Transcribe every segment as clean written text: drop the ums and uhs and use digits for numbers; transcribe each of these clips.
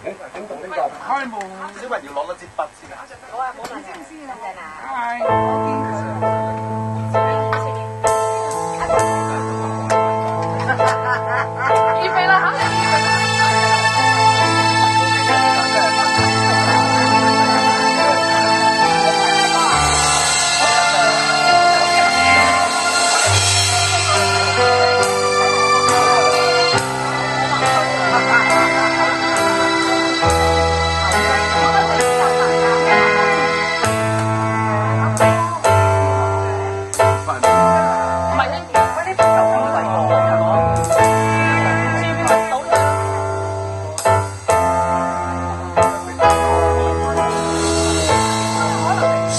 開門。小雲要攞多支筆先啊！好啊，冇問題。等陣啊。係。預備啦，嚇！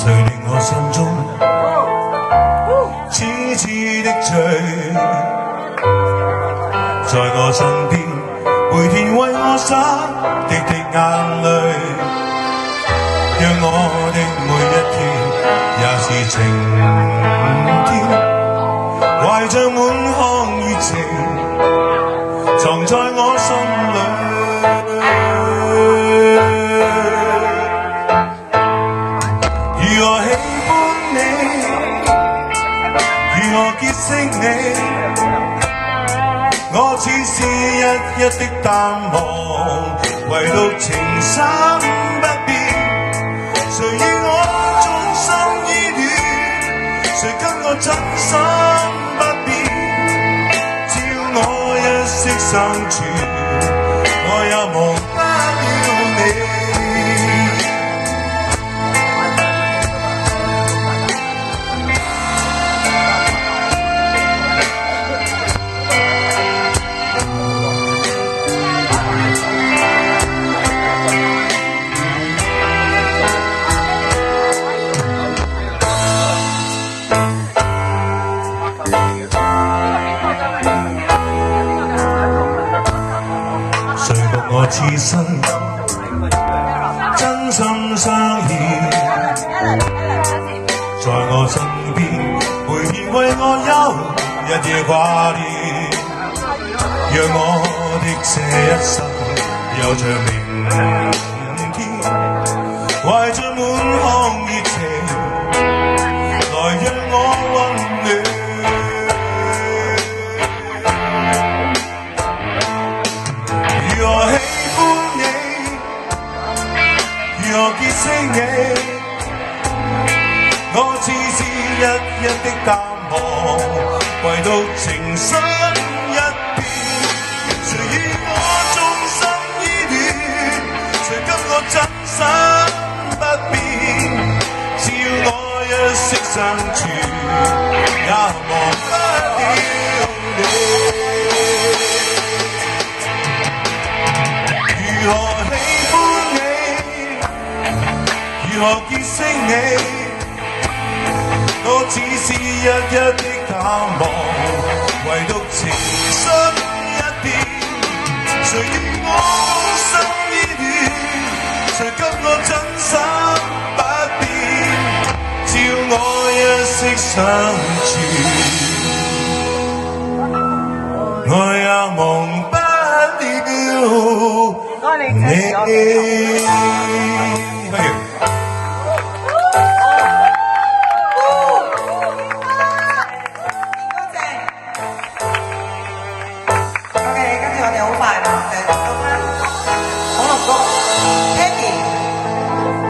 誰令我心中痴痴的醉，在我身邊每天為我灑滴滴眼淚，讓我的每一天也是晴天，懷着滿腔熱情藏在我心裏。如何喜歡你，如何結識你，我只是一一的淡忘，唯獨情深不變。誰與我終生依戀，誰跟我真心不變，只要我一息相處，我也忘不了你。我此生真心相依，在我身邊每天為我憂，日夜掛念，讓我的這一生有着明天，懷着滿腔熱情來讓我溫暖。如何喜歡你，如何結識你，我只是一一的淡忘，唯獨情深一片。誰與我終生依戀，誰跟我真心不變，只要我一息相處，也忘不了你。如何喜歡你，如何結識你，我只是一一的淡忘，唯獨情深一片。誰與我終生依戀，誰跟我真心不變，只要我一息相處，我也忘不了你。